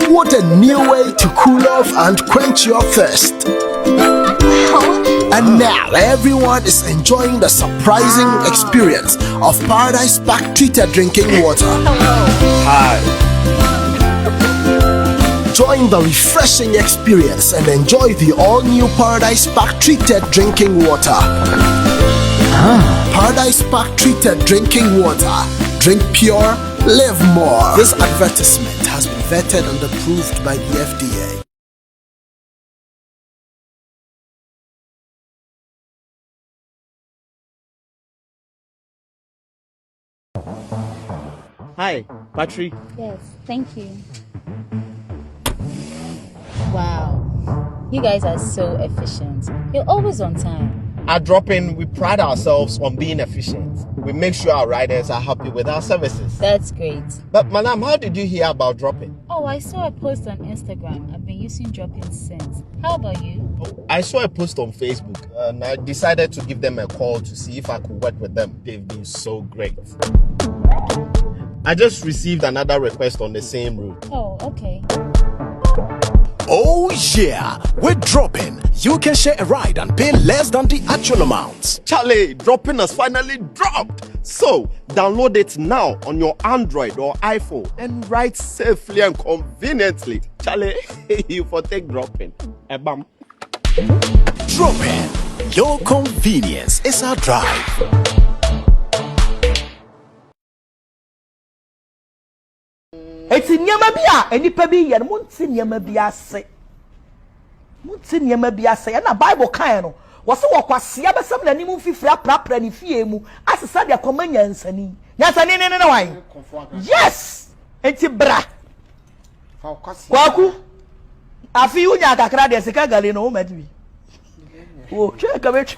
What a new way to cool off and quench your thirst. And now everyone is enjoying the surprising experience of Paradise Park treated drinking water. Hi. Join the refreshing experience and enjoy the all-new Paradise Park treated drinking water. Paradise Park treated drinking water. Drink pure, live more. This advertisement has been vetted and approved by the FDA. Hi, Patrick. Yes, thank you. Wow, you guys are so efficient. You're always on time. At Drop-In, we pride ourselves on being efficient. We make sure our riders are happy with our services. That's great. But madam, how did you hear about Drop-In? Oh, I saw a post on Instagram. I've been using Drop-In since. How about you? I saw a post on Facebook and I decided to give them a call to see if I could work with them. They've been so great. I just received another request on the same route. Oh, okay. Oh yeah, with Drop-In, you can share a ride and pay less than the actual amount. Charlie, Drop-In has finally dropped. So, download it now on your Android or iPhone and ride safely and conveniently. Charlie, you for take Drop-In. Bam. Drop-In, your convenience is our drive. It's in Yamabia, and Nipabi, and Muntin Yamabia say. Muntin Yamabia say, and a Bible kind. Was so what was Siaba some the Nimu Fifra Prapra and Fiemu, as a Sadia Commanians and Yasanin. Yes, it's a bra. Kwaku, a few Yakakra, the Sikagalino, maybe. Oh, check a bit.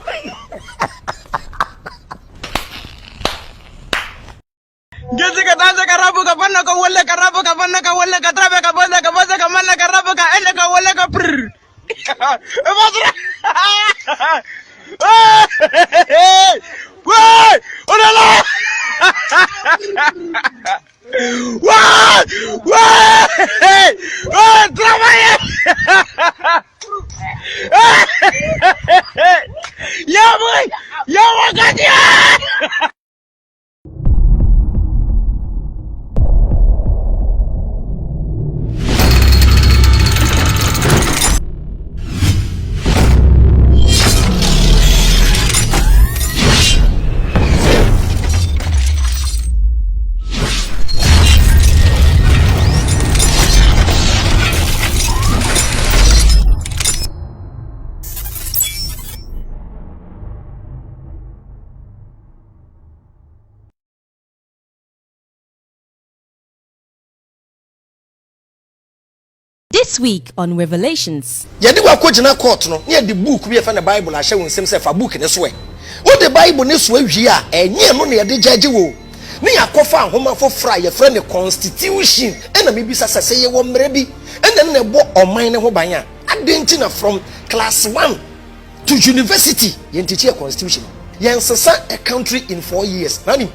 Jessica danza karabuka panna ka wala karabuka panna ka wala ka trabe ka boza ka manna karabuka ene ka wala ka prr. Why? Olala! Why? Why? Trabaye! Ya boy! Ya wakatia! This week on Revelations. Yadi wa kojina court no near the book we find the Bible I share nsem say fa book ne so e. What the Bible ne so awie a enye no na yade judge wo. Ne yakofa ahoma fo fra ye fra ne constitution e na mebisa sase ye wo mre bi e na ne bo oman ne ho ban a adenti na from class 1 to university ye ntiche constitution. Ye nsesa a country in 4 years. Nani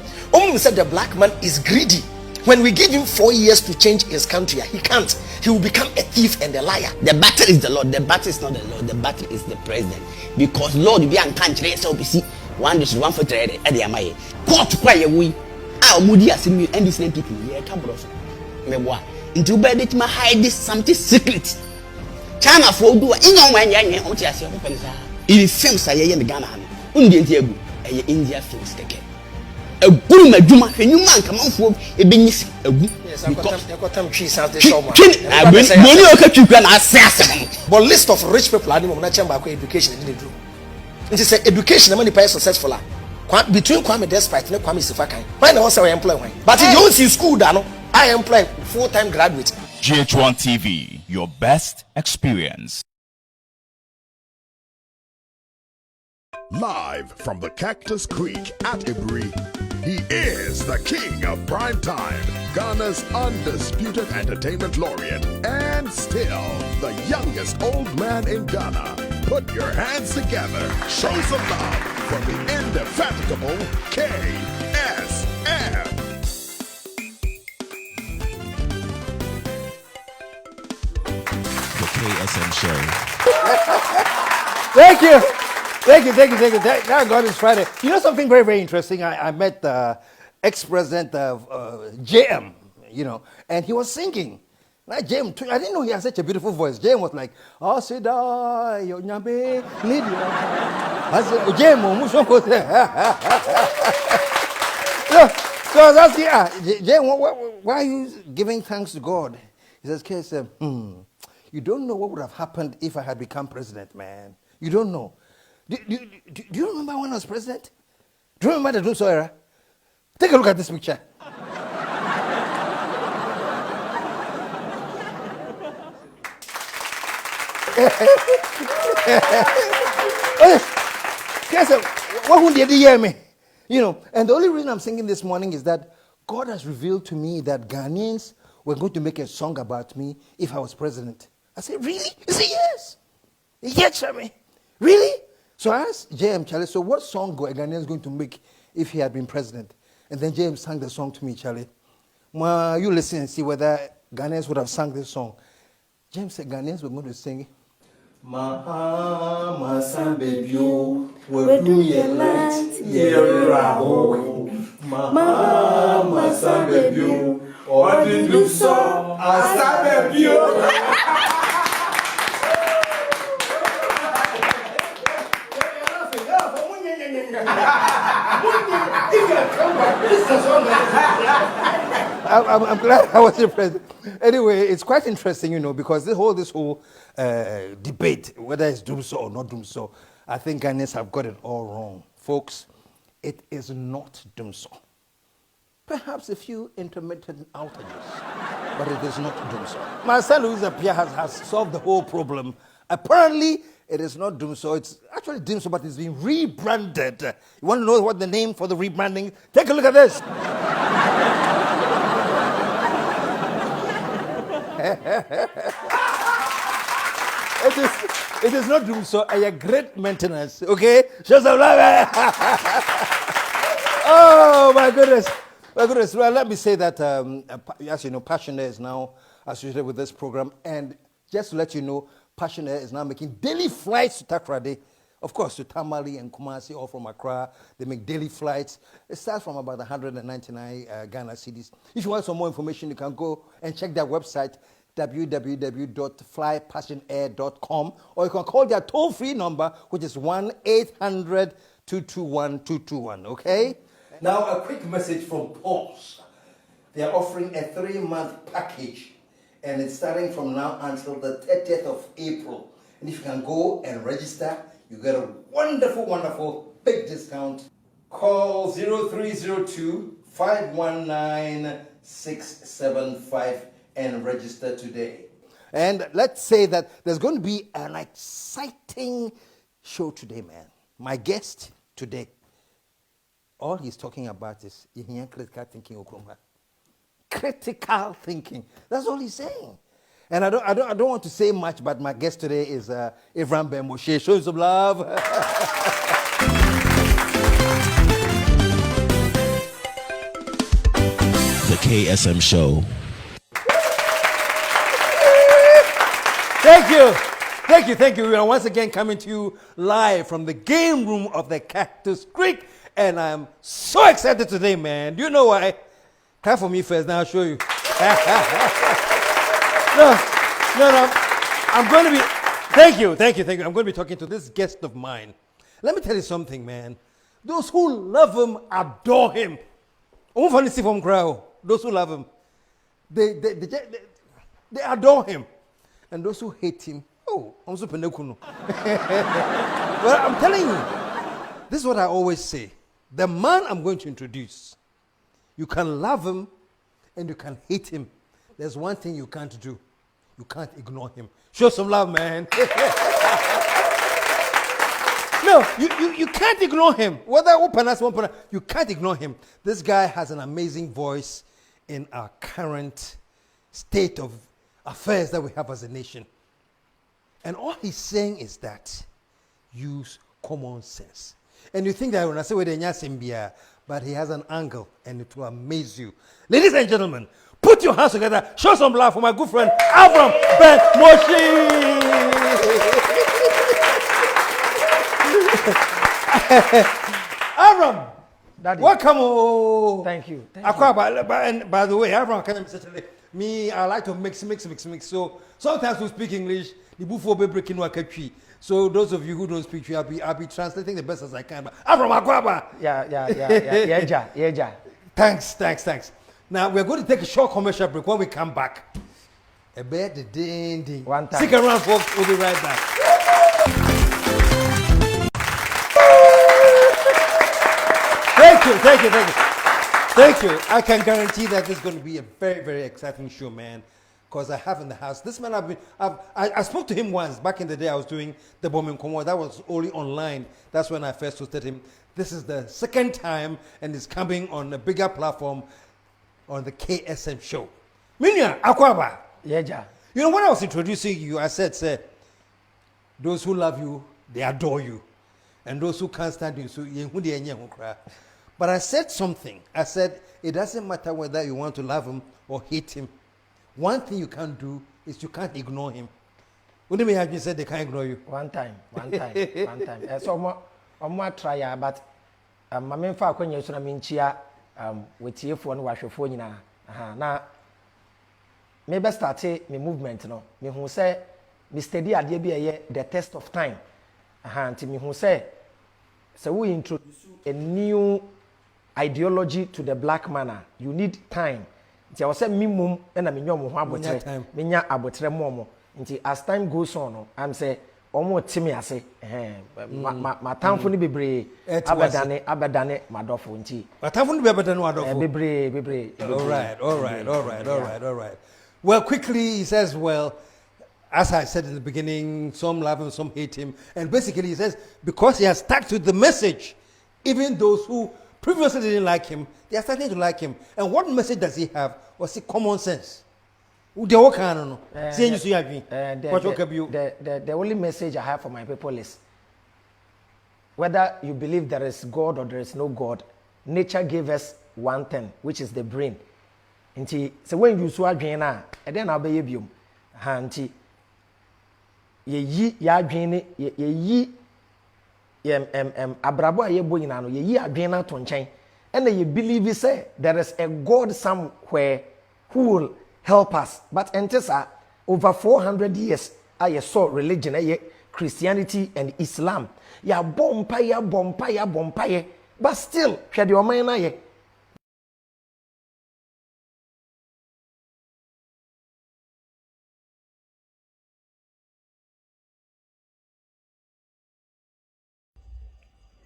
said the black man is greedy. When we give him 4 years to change his country, he can't. He will become a thief and a liar. The battle is the Lord. The battle is not the Lord. The battle is the president. Because Lord be an country so see one district one for trade at the Amaye. Court kwaya we. Ah mudi asimi and these people here cabros. Meboa. Into bed it ma hide this something secret. China for do in on when yan on tia se open sa. It films aye in Ghana. Undi entiagu. Aye India films take. A good maduma when you man come on for a benis a good. But list of rich people are not chamber education didn't do. It is education money pay successful. Between Kwame Despite and Kwame Sifakai. Why not also employ one? But if you don't see school, I employ full-time graduate. GH1 TV, your best experience. Live from the Cactus Creek at Ibri, he is the king of prime time, Ghana's undisputed entertainment laureate, and still the youngest old man in Ghana. Put your hands together, show some love for the indefatigable KSM. KSM Show. Thank you. Thank God it's Friday. You know something very, very interesting? I met the ex-president of JM, and he was singing. Like JM, I didn't know he had such a beautiful voice. JM was like, "Oh, Seda, yo nyabe, Lydia." I said, "JM, so I was asking, JM, why are you giving thanks to God?" He says, "KSM, you don't know what would have happened if I had become president, man. You don't know. Do you remember when I was president? Do you remember the Dumso era? Take a look at this picture." What would you hear me? And the only reason I'm singing this morning is that God has revealed to me that Ghanaians were going to make a song about me if I was president. I said, "Really?" He said, "Yes." "Yes, Shami. Really?" So I asked JM, Charlie, so what song were Ghanaians going to make if he had been president? And then JM sang the song to me, Charlie. You listen and see whether Ghanaians would have sung this song. James said Ghanaians were going to sing, "Mahama Sambebio, where do you light, Yeraho? Mahama Sambebio, or did you so? Asabebio." I'm glad I was impressed. Anyway, it's quite interesting, because this whole debate, whether it's Dumso or not Dumso, I think Ghanaians have got it all wrong. Folks, it is not Dumso. Perhaps a few intermittent outages, but it is not Dumso. Marcel Louis Appiah has solved the whole problem. Apparently, it is not Dumso. It's actually Dumso, but it's been rebranded. You want to know what the name for the rebranding? Take a look at this. It is not Dumso. A great maintenance. Okay? Show some love. Oh my goodness. Well, let me say that, as you know, Passion Air is now associated with this program, and just to let you know, Passion Air is now making daily flights to Takoradi, of course, to Tamale and Kumasi, all from Accra. They make daily flights. It starts from about 199 Ghana cedis. If you want some more information, you can go and check their website, www.flypassionair.com, or you can call their toll-free number, which is 1-800-221-221, okay? Now, a quick message from Pulse. They are offering a 3-month package, and it's starting from now until the 30th of April. And if you can go and register, you get a wonderful, wonderful big discount. Call 0302-519-675 and register today. And let's say that there's going to be an exciting show today, man. My guest today, all he's talking about is critical thinking. Critical thinking. That's all he's saying. And I don't want to say much, but my guest today is Ephraim Ben Moshe. Show some love. The KSM Show. Thank you. We are once again coming to you live from the game room of the Cactus Creek, and I'm so excited today, man. Do you know why? Clap for me first, then I'll show you. No. I'm going to be, thank you. I'm going to be talking to this guest of mine. Let me tell you something, man. Those who love him adore him. Those who love him, they adore him. And those who hate him, I'm so penekuno. Well, I'm telling you, this is what I always say. The man I'm going to introduce, you can love him and you can hate him. There's one thing you can't do. You can't ignore him. Show some love, man. No, you can't ignore him. Whether open us, you can't ignore him. This guy has an amazing voice in our current state of affairs that we have as a nation. And all he's saying is that use common sense. And you think that when I say Simbia, but he has an angle and it will amaze you. Ladies and gentlemen, put your hands together, show some love for my good friend Ephraim Ben Moshe. Avram, Daddy. welcome. Oh. Thank you. Thank Akwaba, and by the way, Avram, can I say me? I like to mix. So sometimes we speak English. The before be breaking wakatri. So those of you who don't speak, I'll be translating the best as I can. But Avram Akwaba. Yeah. Thanks. Now we're going to take a short commercial break. When we come back, a bed the ding. One time. Stick around, folks. We'll be right back. Thank you. I can guarantee that this is going to be a very, very exciting show, man. Because I have in the house this man. I spoke to him once back in the day. I was doing the bombing combo. That was only online. That's when I first hosted him. This is the second time, and he's coming on a bigger platform on the KSM show. Minya Akwaba. Yeah. You know, when I was introducing you, I said, those who love you, they adore you. And those who can't stand you, so but I said something. I said, it doesn't matter whether you want to love him or hate him. One thing you can't do is you can't ignore him. What do you mean have you said they can't ignore you? One time. So I'm more try, but my main fact when you're so minchia with your phone, wash your phone now. Maybe start my movement, no. Me who say, me steady idea be the test of time. Until me who say, so we introduce a new ideology to the black man. You need time. I was saying minimum and I mean your time. Minya abotre momo. As time goes on, I'm say almost Timmy I say my time for the bebre abadane madofo nti. My time for the abadane madofo. Bebre. All right. Well, quickly he says, well, as I said in the beginning, some love him, some hate him. And basically he says, because he has stuck to the message, even those who previously didn't like him, they are starting to like him. And what message does he have? Was it common sense? The only message I have for my people is, whether you believe there is God or there is no God, nature gave us one thing, which is the brain. So when you saw Adriana, and then I'll be you. Hanti. Ye adwene ye abrabo aye boyina no ye adwene to nchen and ye believe say there is a God somewhere who will help us, but entesa over 400 years I saw religion Christianity and Islam ya bompaye but still hwede o man na ye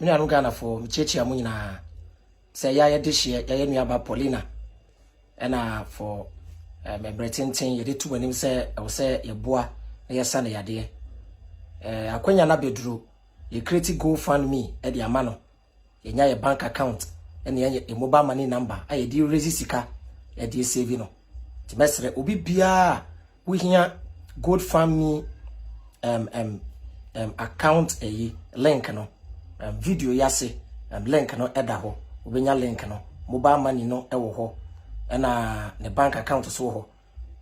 Mina Rugana for Michechi Amuna say ya this year, ya about Paulina, and for my Breton thing, you did two when him say, I will say, your boy, your son, your dear. Akwenya na bedru, you create GoFundMe at the Amano, your bank account, and your mobile money number. I do resistica, a dear savino. Timestre, Ubi Bia, we hear GoFundMe account a link, no. Video yase link no eda ho obenya link no mobile money no ewo ho na ne bank account so ho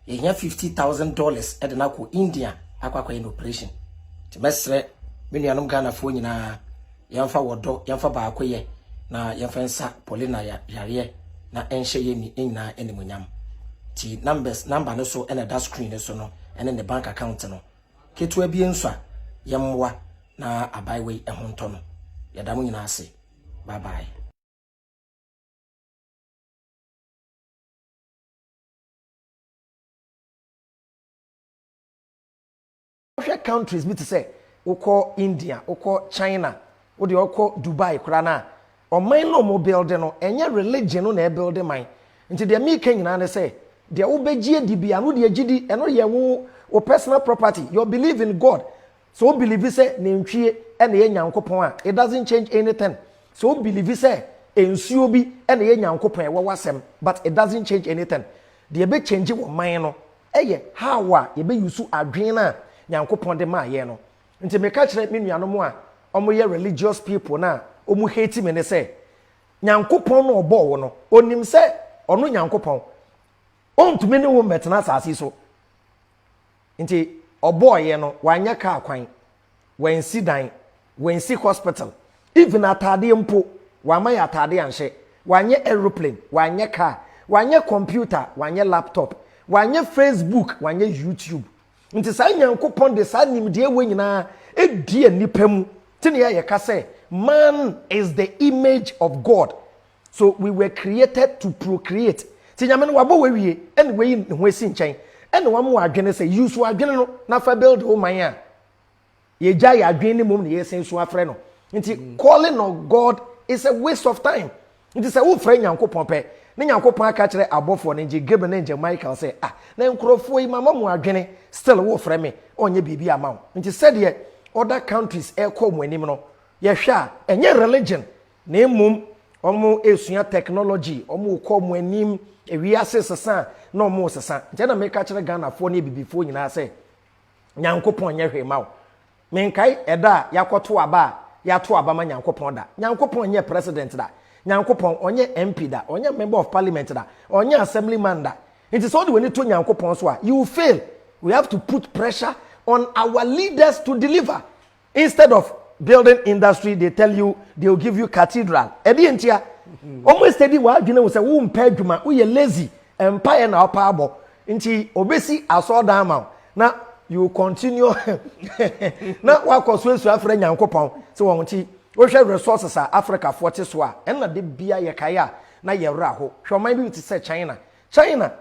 ye $50,000 eda na ko India akwa in operation ti mesre me nuanom Ghana fo nyina yamfa wodo yamfa ba akoye na yamfa nsa Paulina yare na enhye ye ni nyina animunyam ti number no so ena that screen so no ene ne bank account no ketua bi enso a yemwa na abaiwe ehonto no Yadamu nyinase. Bye bye. What countries me to say? Oko India, oko China, oko Dubai, Kurana. Or mine no more building no, and your religion no na building mine. Until the me king and say, the obeji DB and the GD and all your personal property. You believe in God. So believe say name and the Yankopon, it doesn't change anything. So believe say ensuo bi and the Yankopon wasem, but it doesn't change anything. The be change what mine eye how ye be use adwena Yankopon de ma ye no. Nti me catch me nuano mo a omo ye religious people na omu hate me ne say Yankopon no obo wo no onim say ono Yankopon ontumi ne wo metena asase so. Nti obo ye no wanya ka kwan when si dan when see hospital even atade mpo wama ya atade anhye wanye aeroplane wanye car wanye computer wanye laptop wanye Facebook wanye YouTube nti sa nyankopon de sa nimde we nyina edie nipa mu tine ya yeka say man is the image of God, so we were created to procreate. Ti nyame no wabo we wie ene we ho esi nchen ene wam wa adwene say use wa adwene no na fa build o man a ye gya ya adwene ni mum ne ye sen so afre no nti calling on God is a waste of time. Nti say wo fra nyankopon pe ne nyankopon aka kire abofo ne nje Gabriel ne nje Michael say na nkrofo yi mama mu adwene still wo fra me onye bibi ama wo. Nti said ye other countries e ko mu anim no ye hwa enye religion na emum omo esua technology omo ko mu anim ewiase sesa na omo sesa nti na me ka kire Ghana fo ne bibifo nyina say nyankopon nye hwe ma wo menkai eda yakoto aba ya to aba ma nyankopon da nyankopon nye president da nyankopon onye MP da onye member of parliament da onye assemblyman da it is only when you to nyankopon so you will fail. We have to put pressure on our leaders to deliver. Instead of building industry, they tell you they will give you cathedral. Edi entia almost steady wa adwene wo say wo mpa adwuma wo ye lazy empire na opabo nti obesi aso down ma na you continue na wa koso afre nyankopon se won ti wo hwe resources a Africa 40 so a na de bia ye kaya na ye wra ho hwoman bi to say China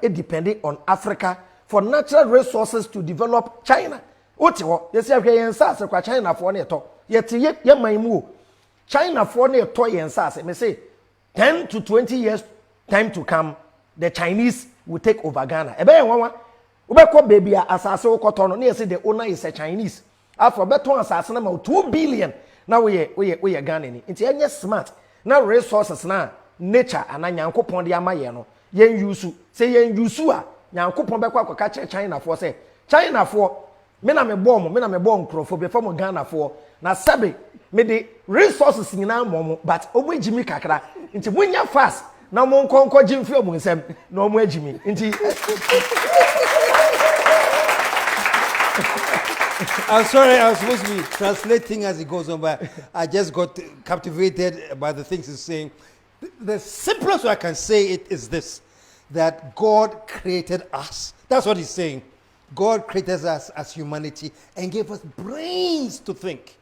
it depending on Africa for natural resources to develop China. Oti ho ye se hwe yen sase kwa China for na eto ye ti ye man mu China for na eto yen sase me say 10 to 20 years time to come the Chinese will take over Ghana. Ebe yen wanwa ubeko baby asase ukoto no na say the owner is a Chinese after beton asase na ma 2 billion na we Ghana ni nti enye smart na resources na nature ana nyankopon de amaye no yen use say yen use a nyankopon be kwa ka China for say China for me na me bom nkrofo be from Ghana for na sabe me the resources nyina mom but omo ejimi kakra nti munya fast na mo nkonko jimfi omo nsem na omo ejimi nti I'm sorry, I was supposed to be translating as it goes on, but I just got captivated by the things he's saying. The simplest way I can say it is this, that God created us. That's what he's saying. God created us as humanity and gave us brains to think.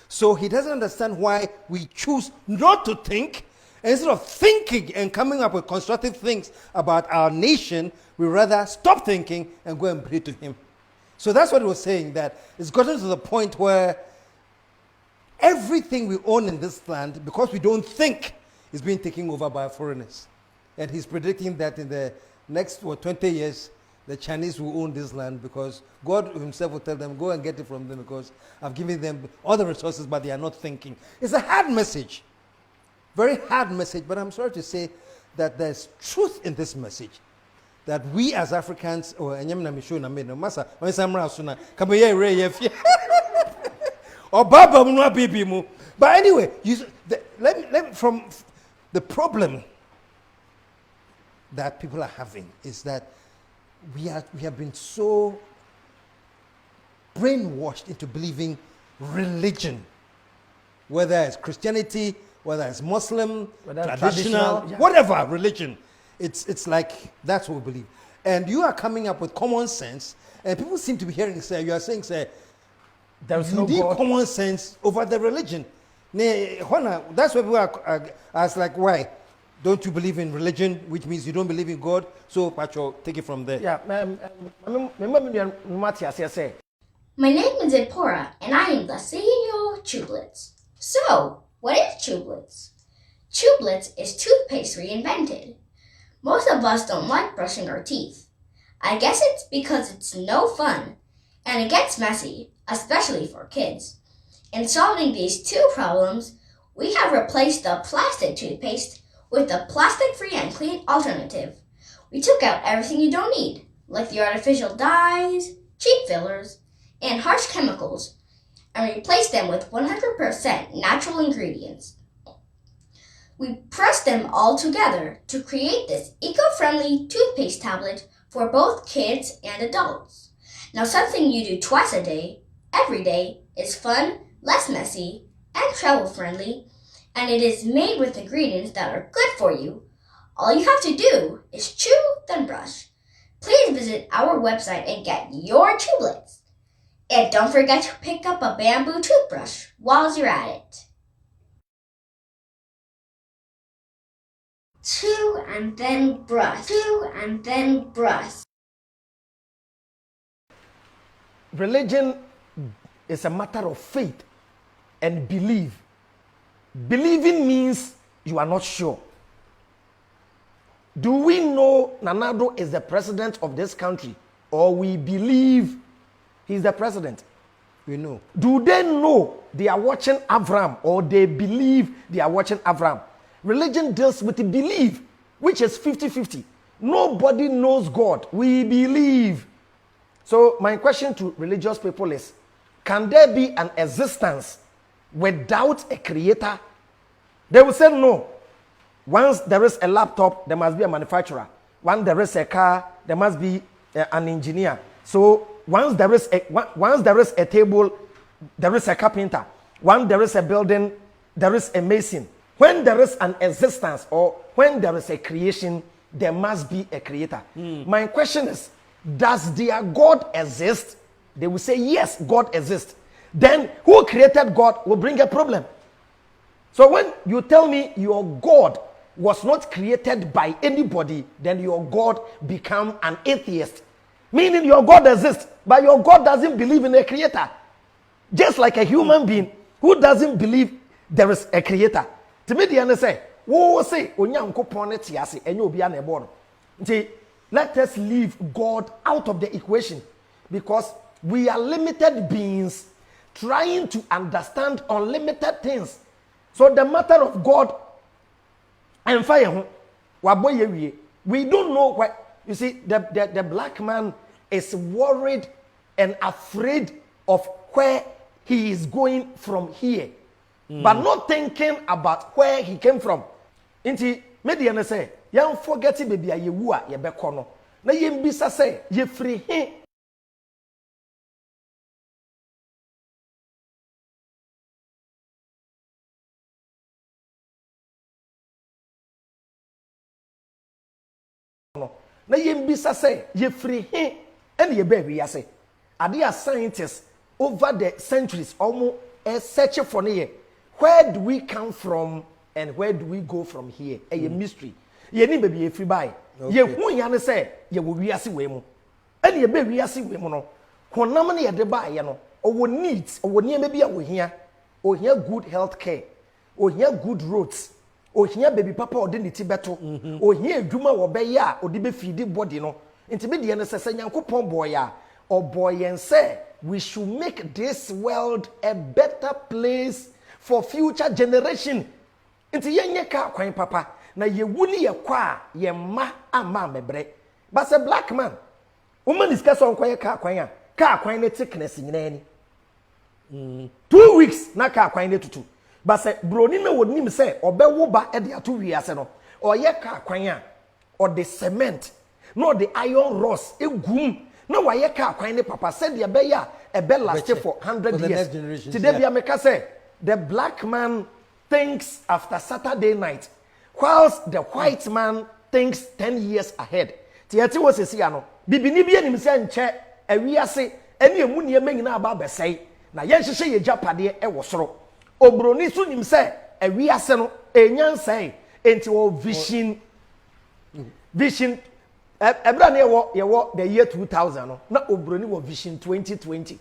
So he doesn't understand why we choose not to think. Instead of thinking and coming up with constructive things about our nation, we rather stop thinking and go and pray to him. So that's what he was saying, that it's gotten to the point where everything we own in this land, because we don't think, is being taken over by foreigners. And he's predicting that in the next 20 years, the Chinese will own this land because God himself will tell them, go and get it from them because I've given them all the resources, but they are not thinking. It's a hard message, very hard message, but I'm sorry to say that there's truth in this message. That we as Africans, or but anyway, let me from the problem that people are having is that we have been so brainwashed into believing religion, whether it's Christianity, whether it's Muslim, whether traditional, whatever religion. It's like that's what we believe. And you are coming up with common sense, and people seem to be hearing, say, you are saying, say, there's no God. Common sense over the religion. That's why people are like, why? Don't you believe in religion, which means you don't believe in God? So, Pacho, take it from there. Yeah, my name is Zipporah, and I am the CEO of Tubelets. So, what is Tubelets? Tubelets is toothpaste reinvented. Most of us don't like brushing our teeth. I guess it's because it's no fun, and it gets messy, especially for kids. In solving these two problems, we have replaced the plastic toothpaste with a plastic-free and clean alternative. We took out everything you don't need, like the artificial dyes, cheap fillers, and harsh chemicals, and replaced them with 100% natural ingredients. We pressed them all together to create this eco-friendly toothpaste tablet for both kids and adults. Now, something you do twice a day, every day, is fun, less messy, and travel-friendly, and it is made with ingredients that are good for you. All you have to do is chew, then brush. Please visit our website and get your Chewblitz. And don't forget to pick up a bamboo toothbrush while you're at it. Chew and then brush. Chew and then brush. Religion is a matter of faith and belief. Believing means you are not sure. Do we know Nanado is the president of this country, or we believe he's the president? We know. Do they know they are watching Avram, or they believe they are watching Avram? Religion deals with the belief, which is 50-50. Nobody knows God. We believe. So my question to religious people is, can there be an existence without a creator? They will say no. Once there is a laptop, there must be a manufacturer. Once there is a car, there must be an engineer. So once there is a table, there is a carpenter. Once there is a building, there is a mason. When there is an existence or when there is a creation, there must be a creator. My question is, does their God exist? They will say yes, God exists. Then who created God will bring a problem. So when you tell me your God was not created by anybody, then your God become an atheist. Meaning your God exists, but your God doesn't believe in a creator. Just like a human being who doesn't believe there is a creator. To me, the say, "Wo say onyankopon ete ase enye obi na ebo no." Nti let us leave God out of the equation, because we are limited beings trying to understand unlimited things. So the matter of God and fire, we don't know why. You see, the black man is worried and afraid of where he is going from here, but not thinking about where he came from. Inti media say, "Yan forget baby ayewu a yebekɔ no." Na yem bisa say, "Ye free he." Na yem bisa say, "Ye free he." And ye baby ya say, "Ade a scientists over the centuries almost search for ne. Where do we come from and where do we go from here?" A mystery. Ye ni baby ye free by. Ye hu ya ne say, "Ye wo wiase we mu." And ye baby wiase we mu no. Honam ne ye de ba ye no. Owo needs, owo niam bi a wo hia. O hia good health care. O hia good roads. O hia baby papa o de ne ti beto. O hia adwuma wo be ya o de be feed body no. Nti be de ne sese Nyankopon boy ya. O boy yen say we should make this world a better place for future generation. Nti yenye ka kwan papa na ye wuni ye kwa ye ma ama mebre. But say black man, woman discuss on kwa ka kwan ne thickness nyina ni. 2 weeks na ka kwan ne tutu. But say broni na wonim say obewo ba e de ato wiase no. Oye ka kwan a or the cement, no the iron rods egum. Na waye ka kwan ne papa said de be ya e be last for 100 years. Today be make say the black man thinks after Saturday night, whilst the white man thinks 10 years ahead. Tiati wo sesi ano bibini bi anim se nche awiase ene emu ne manyina aba besei na ye hyehe ye japade e wo soro obroni so nim se awiase no enyansai enti wo vision ebra na ye wo the year 2000 no na obroni wo vision 2020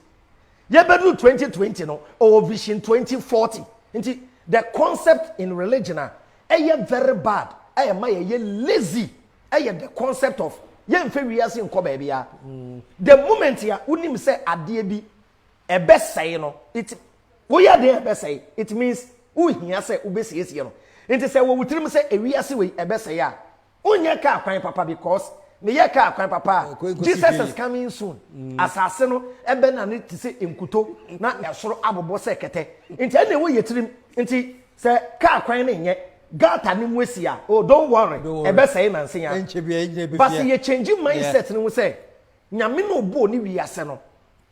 ye bedu 2020 no or vision 2040. Enti the concept in religion are very bad. I am lazy. The concept of the moment ya unim say adie bi ebe say no it we are there ebe say it means uhia say ubesi no enti say wo wutrim say ewiase we ebe say ya unya ka kwan papa because me ye ka kwan papa Jesus is coming soon asase no ebe na ne tise enkuto na esoro abobo say kete enti ene wo yetrim enti say ka kwan ne nye gata ni mwesia oh don't worry ebe say na nsen ya but ye change mindset ni say nyame no obo ni wiase no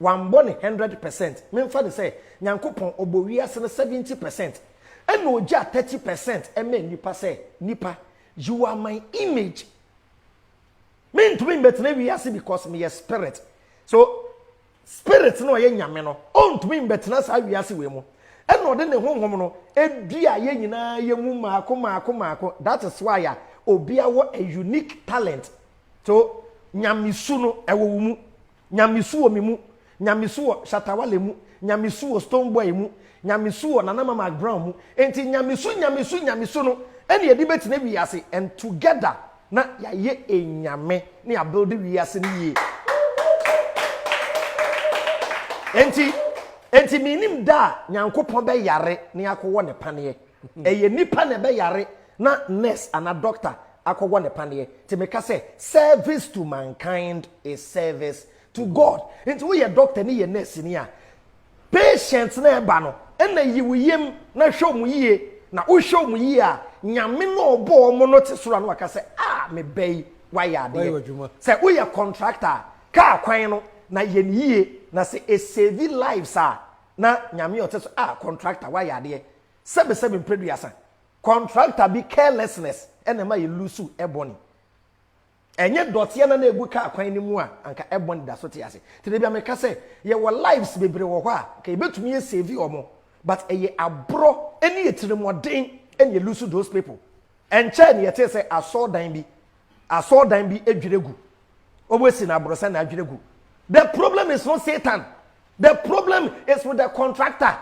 wambo ne 100% memfa de say nyankopon obo wiase no 70%. and no ja 30% eme nipa say nipa you are my image. Me to me betene we ase because me a spirit. So spirit no ye nyame no on to me betena sa we ase we mu. And no de ne honhom no edua ye nyina ye mu maako. That is why obi awo a unique talent. So nyamisu no ewo mu. Nyamisu o mi mu. Nyamisu o Shatawale mu. Nyamisu o Stonebwoy mu. Nyamisu o Nana Mama Brown mu. Enti nyamisu no ene ye di betene we ase and together na ya ye enyame na ya build we ase ni ye. Enti minim da Nyankopon be yare na akwo ne paneye. Eye nipa na be yare na nurse and a doctor akwo ne paneye. Ti meka say service to mankind is service to God. Enti we ye doctor ni ye nurse ni a patient na eba no na yiwuyem na hwo mu yie na wo hwo mu yie a nyame no obo mo no te soro na waka say me bay why ya de say we ye contractor car kwan no na ye yie na say e save lives na nyame ote so contractor why ya de sebe producer contractor be carelessness ene ma ye lose ebony enye dotie na egu car kwan ni mu a anka ebony da so te ase te bia me ka say ye wo lives bebre wo ho a ka ebetumi ye save omo but eye abro eni etirimoden and you lose those people. And Chen yet say I saw dan bi edwiregu. Always in abrosa na edwiregu. The problem is not Satan. The problem is with the contractor.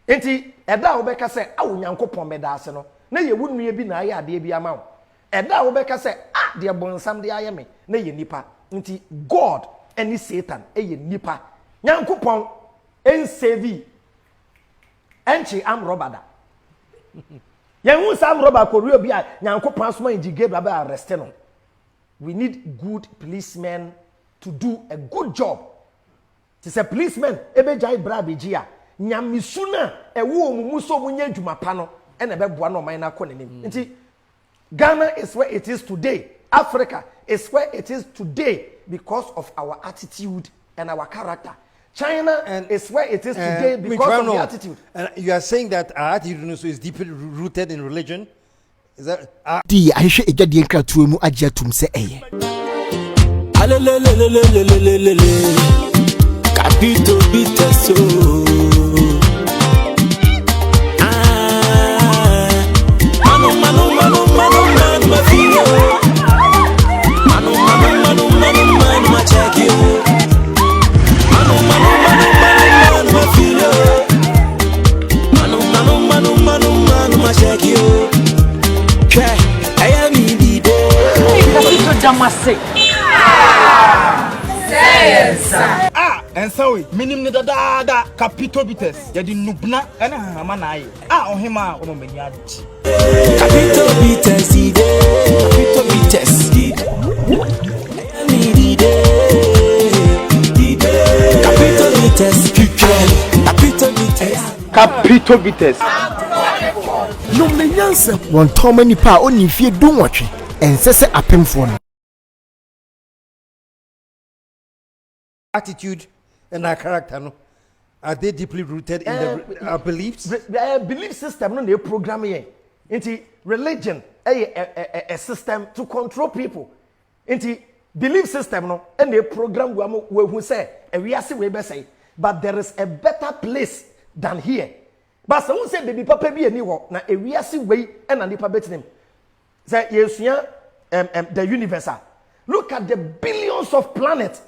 Enti eda obeka say awu Nyankopon meda ase no. Na ye wunu ye bi na aye ade bi ama wo. Eda obeka say de bonsam de aye me na ye nipa. Enti God and Satan ye nipa. Nyankopon en save enchi am robada. Yen Sam Robert Korea bia Nyankopon asoma injige baba arrest no. We need good policemen to do a good job. To say policemen ebe jai bra beji a nyamisu na ewo omumu so munya adwuma pa no e na beboa no man na konenim. Nti Ghana is where it is today. Africa is where it is today because of our attitude and our character. China is where it is today because of the attitude. And you are saying that our attitude is deeply rooted in religion? Is that di ahwe ejade nkratuo mu agye atum se eye. Capito biteso. Manu mafio. Manu machakio. Manu machakio. I am in the Jamase. And so minim the dada capito bites. Yadi nubna and hamanae. Ohima or meniadi. Capito bites. Capito bites. Capito bites. No menyanse won toma nipa oni fie dunwotwe ensese apemfo no. Attitude and our character, no? Are they deeply rooted in our beliefs? Belief system, no, they program here. Into religion, a system to control people. Into belief system, no, and they program who say, and we are see we say, but there is a better place than here. But someone say, baby, papa be a new one. Now, a we are see way and a nipa bet him. Say, yes, the universe. Look at the billions of planets.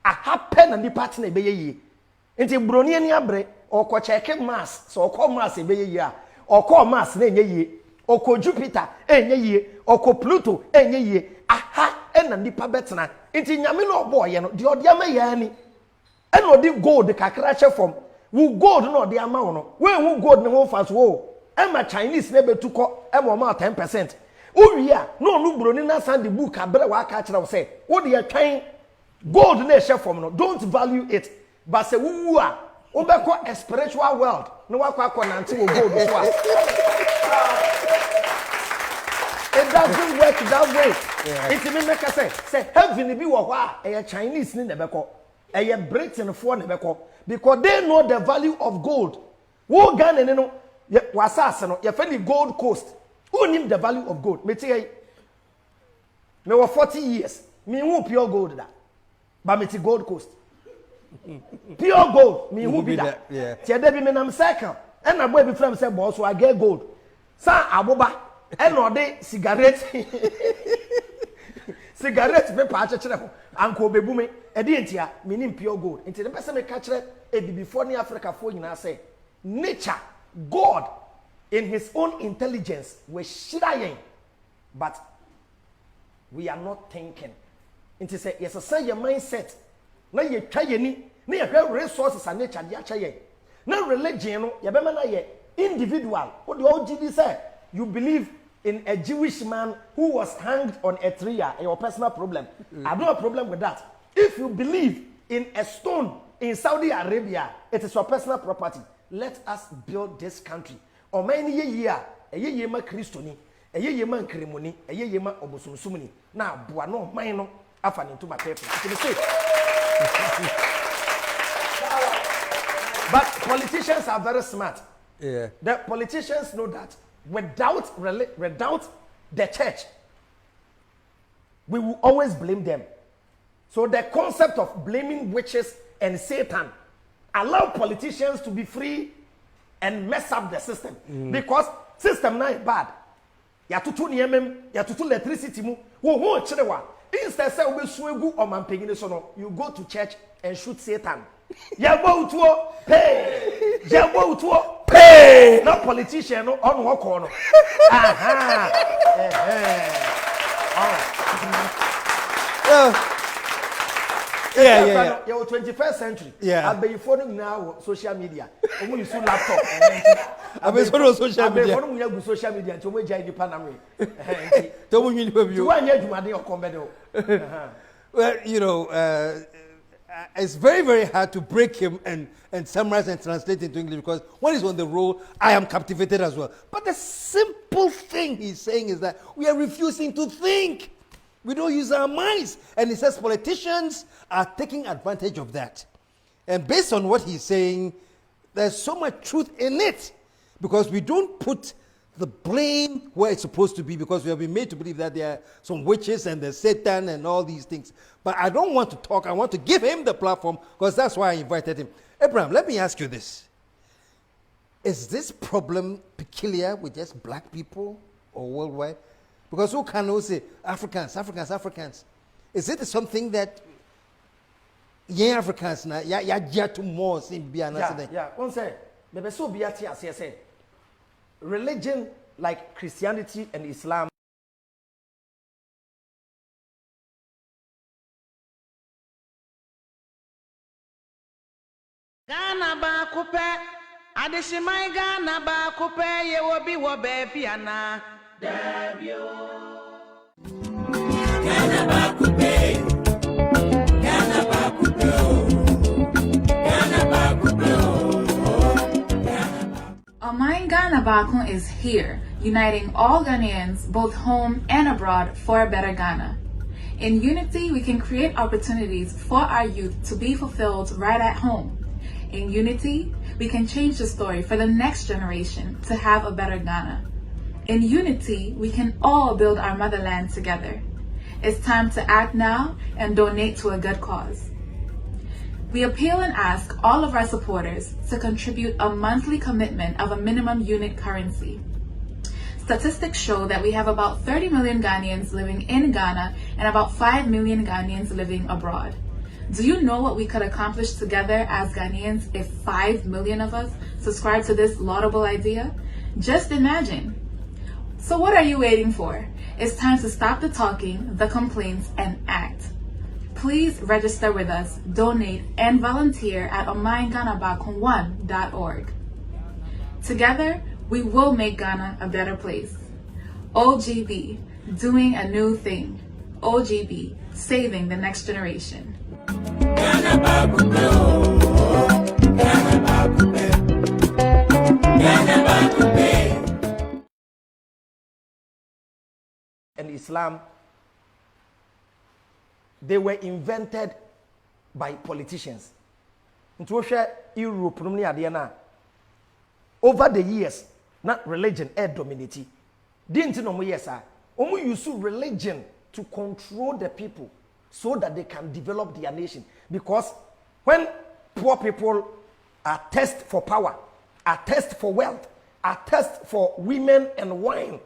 A happen and the partner be ye. Into Brony and Yabre, or co check Mars, so call Mars a be ye, or call Mars, ye, or call Jupiter, ye, or call Pluto, ye, aha, and a nipa betna. Into Yamino boy, the Odiama yani. And what did gold the Kakracha from? Who gold no the amount? When who gold no fast woe? And my Chinese neighbor took Emma 10%. Oh, yeah, no, Brunina Sandy book, I better work catch and say, what do you trying? Gold nation from no, don't value it. But say who are obeko a spiritual world. No one until gold. It doesn't work that way. It's me make say heaven be wa a Chinese ni nebeko. A Britain for nebeko. Because they know the value of gold. Wo Ghana no wasase no ye friend Gold Coast. Who knew the value of gold? Me tell you, me were 40 years. Me who pure gold that. But me Gold Coast. Pure gold. Me who be that. Yeah. Tia debi me nam cycle. And a boy be from say boss so I get gold. Sa aboba. And no de cigarette. Cigarette be pa chere ho. Anko bebu me. E di entia me nim pure gold. Enti the person me catch e bi before ni Africa for nyina say nature, God in his own intelligence was shirayen, but we are not thinking. It is yes, say your mindset. Na ye twa ye ni, na ye resources and nature dia twa ye. Na religion no ye be na ye individual. What do you say? You believe in a Jewish man who was hanged on a tree, your personal problem. I don't have a problem with that. If you believe in a stone in Saudi Arabia, it is your personal property. Let us build this country. O many year, a ye ma Christoni, a ye man crimony, a ye ma obosumsumini. Now, buano, mino, afan into my paper. But politicians are very smart. Yeah. The politicians know that without the church, we will always blame them. So the concept of blaming witches and Satan allow politicians to be free and mess up the system. Because system now is bad. Ya tutu niemem, ya tutu electricity mu, wo chirewa. Instead say we swegu o man pegine so no, you go to church and shoot Satan. Ya go utuo, hey. Ya go utuo, hey. No politician no on work on. Aha. Yeah. You're 21st century. Yeah. I'll be phoning now social media. I'm use laptop. I'll be phoning social media. I'm going to social media. To which I depend on me. Well, you know, it's very, very hard to break him and summarize and translate into English because when he's on the roll, I am captivated as well. But the simple thing he's saying is that we are refusing to think. We don't use our minds. And he says politicians are taking advantage of that. And based on what he's saying, there's so much truth in it. Because we don't put the blame where it's supposed to be because we have been made to believe that there are some witches and there's Satan and all these things. But I don't want to talk. I want to give him the platform because that's why I invited him. Abraham, let me ask you this. Is this problem peculiar with just black people or worldwide? Because who can also say Africans? Is it something that Africans now to more seem be an accident? Yeah. One say, maybe so be at say religion like Christianity and Islam. Ghana ba kupe, adeshimai Ghana ba kupe ye wobi wobe piana. Ghana ba kupe, Ghana ba kupe, Ghana ba kupe. Omain Ghana Bakun is here, uniting all Ghanaians, both home and abroad, for a better Ghana. In unity, we can create opportunities for our youth to be fulfilled right at home. In unity, we can change the story for the next generation to have a better Ghana. In unity, we can all build our motherland together. It's time to act now and donate to a good cause. We appeal and ask all of our supporters to contribute a monthly commitment of a minimum unit currency. Statistics show that we have about 30 million Ghanaians living in Ghana and about 5 million Ghanaians living abroad. Do you know what we could accomplish together as Ghanaians if 5 million of us subscribe to this laudable idea? Just imagine. So what are you waiting for? It's time to stop the talking, the complaints, and act. Please register with us, donate, and volunteer at omainganabakun1.org. Together, we will make Ghana a better place. OGB, doing a new thing. OGB, saving the next generation. And Islam, they were invented by politicians. Into Europe, over the years, na religion dominate. Didn't know yes sir. Use religion to control the people so that they can develop their nation. Because when poor people are thirst for power, are thirst for wealth, are thirst for women and wine,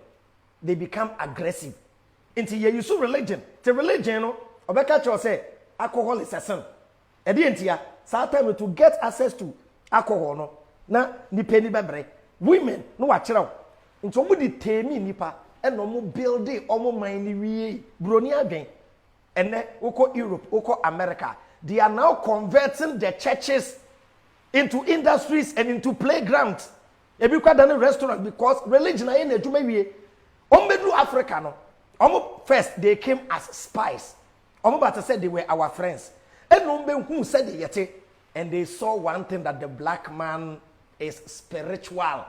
they become aggressive. Into you use religion. The religion, no, Obeka Cho say alcohol is a sin. Edientia, sometimes to get access to alcohol, no, na ni penny bebre. Women, no watch out. Into somebody tame nipa and no more building, almost mine brony again. And then Oko Europe, Oko America. They are now converting the churches into industries and into playgrounds. If you can a restaurant because religion is in the Jumewie. Ombedu Africa no. First they came as spies. But said they were our friends. And who said it and they saw one thing that the black man is spiritual.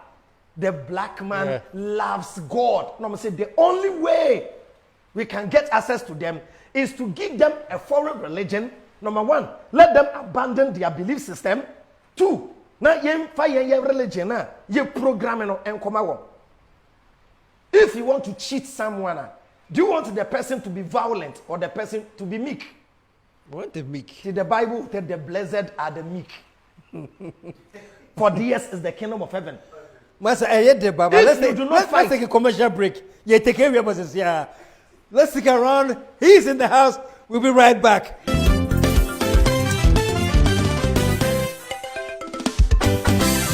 The black man loves God. No, say the only way we can get access to them is to give them a foreign religion. Number one, let them abandon their belief system. Two, na yem fire your religion na ye programming and come out. If you want to cheat someone, do you want the person to be violent or the person to be meek? What the meek? See, the Bible said the blessed are the meek. For theirs is the kingdom of heaven. Master, let's take a commercial break. Yeah, take care of us. Yeah. Let's stick around. He's in the house. We'll be right back.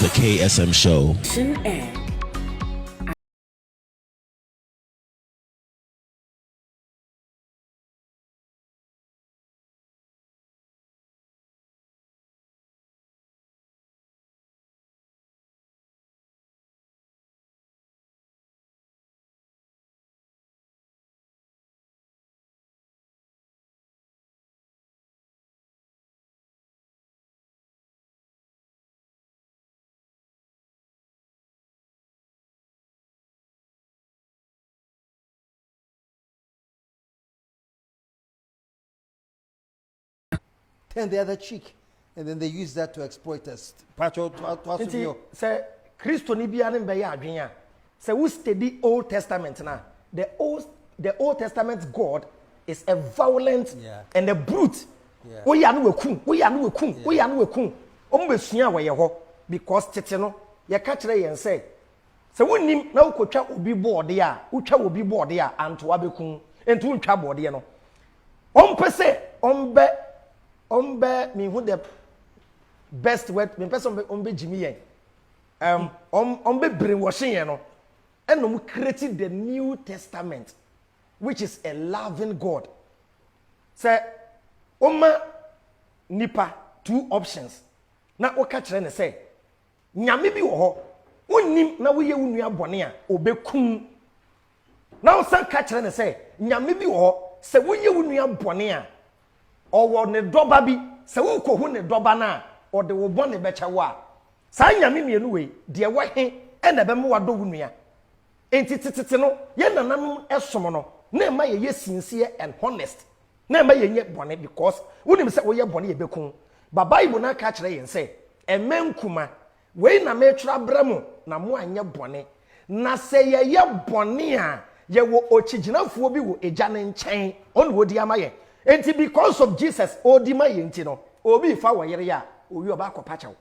The KSM Show. Turn the other cheek, and then they use that to exploit us. Say, Christo ni bia ne be ya adwen a. Say we study Old Testament na. The Old Testament God is a violent and a brute. We ya no wekum, we ya no wekum, we ya no wekum. Ombesua we ye ho because tete no ye ka kire yen say wonim na ukotwa obi board a, utwa obi board a anto abekun. Entu untwa board ye no. Ompese ombe me who the best word me person ombe jimi yen ombe brainwashing yen no and creating the New Testament which is a loving God. Say oma nipa two options na oka kire ne say nyame bi wo ho wonnim na wo ye wunua bone a obekum na wo san ka kire ne say nyame bi wo ho se wo ye wunua bone a owo ne doba bi se wo ko hu ne doba na o de wo bone be kyewa sa nyame mienu we de wo he e na be me wado wunua enti tititi no ye nananum esom no na ma ye sincere and honest na ma ye nye bone because wonim se wo ye bone ye bekun ba Bible na ka kire yen se emenkuma we na me twra bramu na mo anye bone na se ye bone a ye wo ochiginafo bi wo eja ne nchen on wo di amaye enti because of Jesus odi ma ye enti no obi fa wo yere ya owi oba akopachaw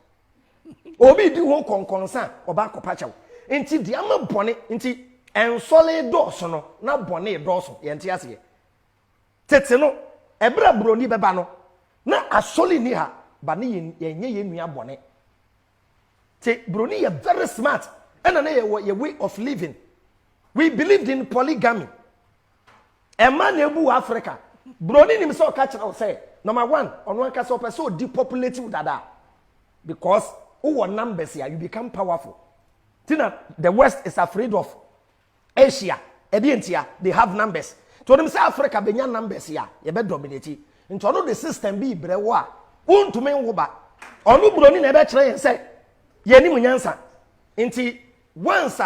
obi di ho konkonsa oba akopachaw enti di ama bone enti ensole doso no na bone doso ye enti ase tete no ebra broni beba no na asole ni ha ba ne ye nye ye nua bone te broni ye very smart and na ye way of living. We believed in polygamy. A man ebu Africa. Broni ni so catch now say number one on one case of so depopulated with that because who numbers here you become powerful. Tina the West is afraid of Asia. Edientia they have numbers. To them say Africa benya numbers here you be dominate. Into no the system be brewa. Won't me woba. Onu broni na be kire say ye ni munyansa. Inti once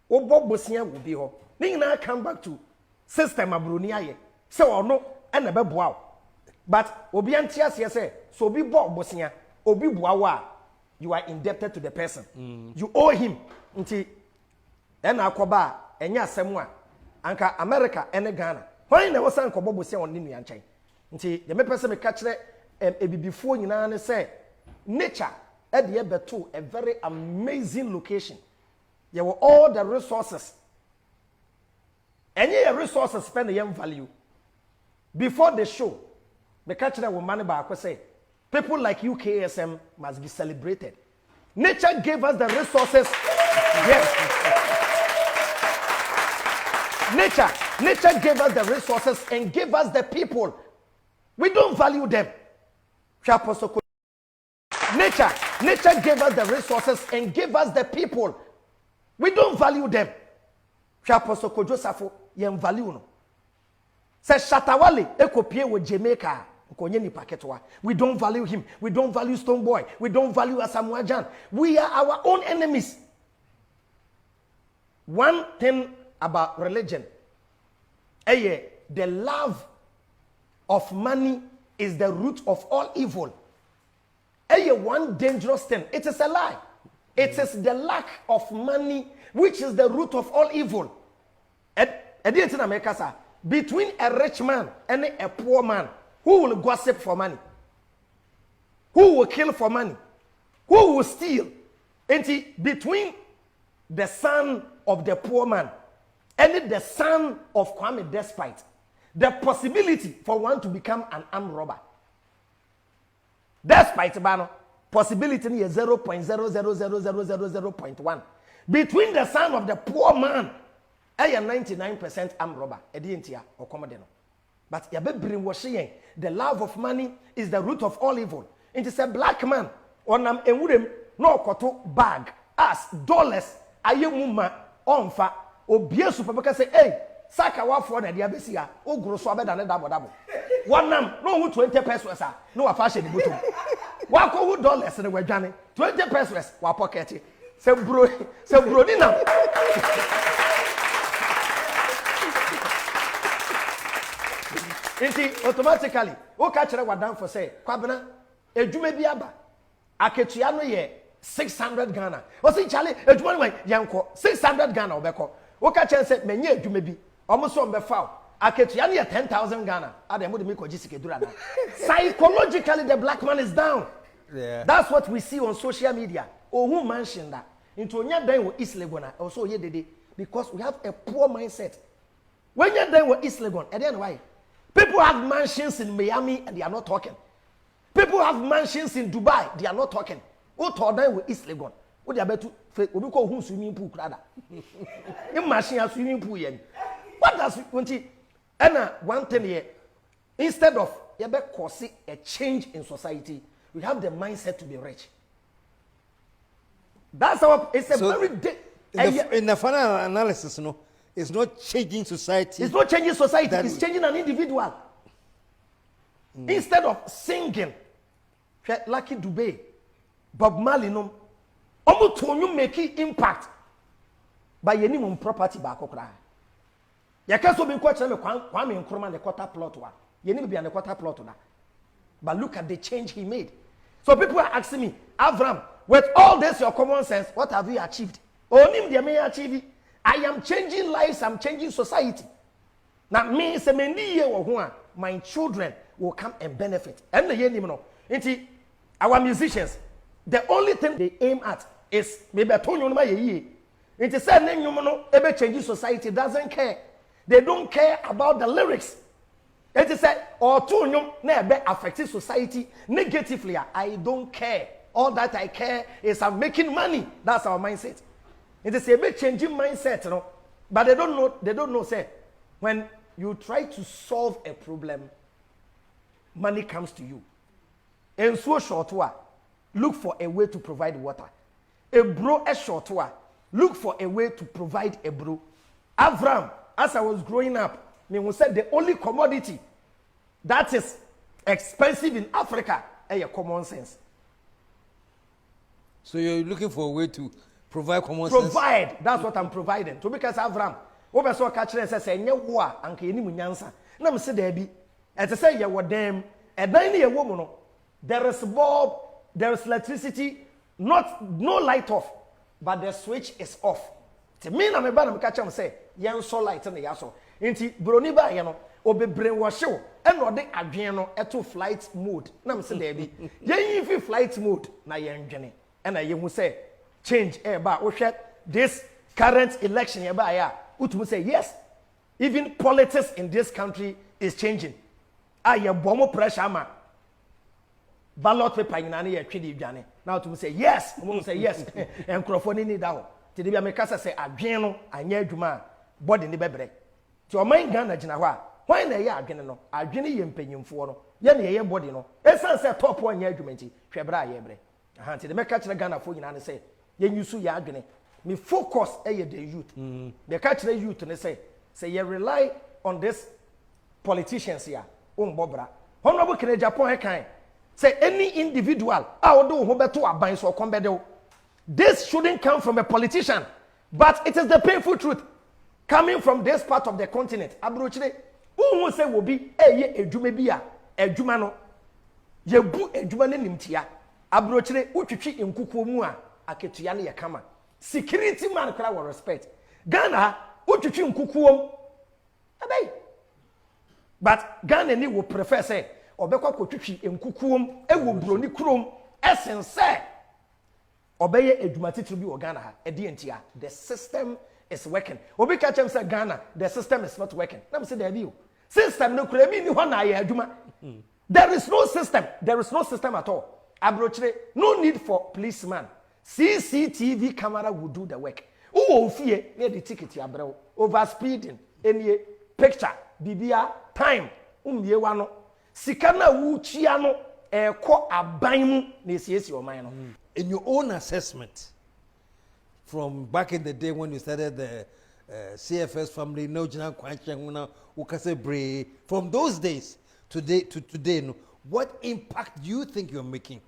Obobosia will be ho. Now come back to system abroni aye. So no and a beboa. But obi antias say so be bob bosia, obi boawa. you are indebted to the person. You owe him. Nti ena akoba enya asemu a anka America ene Ghana. Why na wosan ko bobo se on ni nua nkyɛn. Nti ye me pese me ka kyerɛ ebibifo nyina ne say nature e de beto a very amazing location. There were all the resources. Any resources spend the value. Before the show, the catch that woman back say, people like UKSM must be celebrated. Nature gave us the resources. Yes. Nature gave us the resources and gave us the people. We don't value them. Nature gave us the resources and gave us the people. We don't value them. Apostle Joseph yem value no. Say Shatawale ekopie with Jamaica. We don't value him. We don't value Stone Boy. We don't value Asamoah Gyan. We are our own enemies. One thing about religion, the love of money is the root of all evil. One dangerous thing. It is a lie. It is the lack of money which is the root of all evil. Between a rich man and a poor man, who will gossip for money? Who will kill for money? Who will steal? And between the son of the poor man and the son of Kwame Despite, the possibility for one to become an armed robber. Despite Bano, possibility is 0.0000000.1. Between the son of the poor man and a 99% armed robber, or Commodeno. But the love of money is the root of all evil. It is a black man on am ewurem no koto bag as dollars ayemuma onfa obie super say hey saka wa for na dia besia oguro so abeda ne dabo wanam no hu 20 pesos a no wa fa hye ne botom wa ko hu dollars ne wadwane 20 pesos wa pocket se bro ni nam Inti automatically o ka kire wadan for say kwabena edwuma bi aba aketua no ye 600 Ghana o say chale edwuma no yanko 600 Ghana obeko o ka kire say menye edwuma bi omo so mbefa aketua no ye 10,000 Ghana adem mo de me koji sikedura na psychologically the black man is down. Yeah. That's what we see on social media. Oh, who mentioned that? Into onya dan wo East Legon also ye dede because we have a poor mindset. When you dan wo East Legon, and then why? People have mansions in Miami and they are not talking. People have mansions in Dubai, they are not talking. Who told them with East Legon? What they are better to who swimming pool rather? In machine has swimming pool yen. What does one thing here? Instead of causing a change in society, we have the mindset to be rich. That's our. It's a very in the final analysis, no. It's not changing society. It's not changing society. It's changing an individual. Instead of singing, Lucky Dube, Bob Marley, no, omu make impact by any one property back okra. Ya kaso be kwa cheme Kwame Nkrumah the quarter plot wa. Ye ni be an quarter plot na. But look at the change he made. So people are asking me, Avram, with all this your common sense, what have you achieved? Onim de me achieve. I am changing lives, I'm changing society. Now, me, my children will come and benefit. And our musicians, the only thing they aim at is maybe a tone it is said, ever changing society doesn't care. They don't care about the lyrics. It is said, or tone never affecting society negatively. I don't care. All that I care is I'm making money. That's our mindset. It is a bit changing mindset, you know. But they don't know, say, when you try to solve a problem, money comes to you. And so short, look for a way to provide water. A bro a short, look for a way to provide a bro. Avram, as I was growing up, we said the only commodity that is expensive in Africa is common sense. So you're looking for a way to provide common sense. Provide. That's what I'm providing. To because Avram, over so catch and say, "Nyewa anke ni munyansa." Na me say there be. As say you were them. A 9-year woman. There is bulb. There is electricity. no light off, but the switch is off. To me na me ba na me catch am say yen so light na ya so. Nti broni ba ye no obebre wo hyew e no de adwen no eto flight mode. Na me say da bi. Yen fi flight mode na yen dwene. E na ye hu say change e ba wo hwɛ this current election ye ba ya. Utu say yes. Even politics in this country is changing. Ye bomo pressure ma ballot paper nyina na ye twede dwane. Now to say yes, we say yes. Enkrofo ni need that. Ti de bia me kasa say adwen no anya adwuma body ni bebre. Ti o man Ghana gina ho a, hwan na ye adwen no? Adwen ye mpanyimfo no. Ye na ye body no. Esan say top one anya adwuma nti hwebra ye bre. Aha ti de me ka kire Ghana fo nyina ne say ye nyusu ye adwen. Me focus ye the youth. The ka kire youth ne say you rely on this politicians here. Bobra. Honorable Kene Japan kind. Say any individual, this shouldn't come from a politician, but it is the painful truth coming from this part of the continent. Abrochire, who say will be a jumebia, a jumano, ye bu a jumane nimtia. Abrochire, uchichi in kukumua, a ketuyani yakama. Security man cry with respect. Ghana, uchichi in kukuum. But Ghana ni will prefer say, obekwa kotwitwi enkukuom ewo broni krom esense obeye edumatitru bi wo Ghana ha edi entia the system is working obi ka chem say Ghana the system is not working na me say there be o system no kura mi ni ho na ye aduma there is no system at all abrochire no need for policeman CCTV camera will do the work wo fie na the ticket abrel over speeding any picture bibia time umiewa no sikana wuchia no eko aban mu na esiesi oman no. In your own assessment from back in the day when you started the CFS family no jina kwanchenguna ukase bre from those days to today no what impact do you think you're making?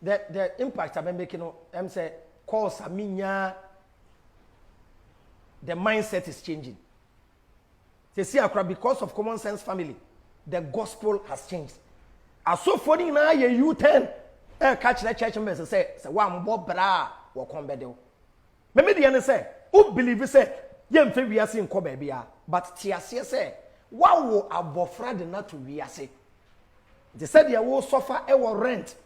The impact I've been making I'm say cause aminya the mindset is changing. They see because of common sense family the gospel has changed. As so for na ye U10 catch the church members say one more bra wo come bedo. Me dey say who believe say ye mfe wiase nko ba bia but tiase say wa wo abofra de na to wiase. They said ye wo suffer e wo rent.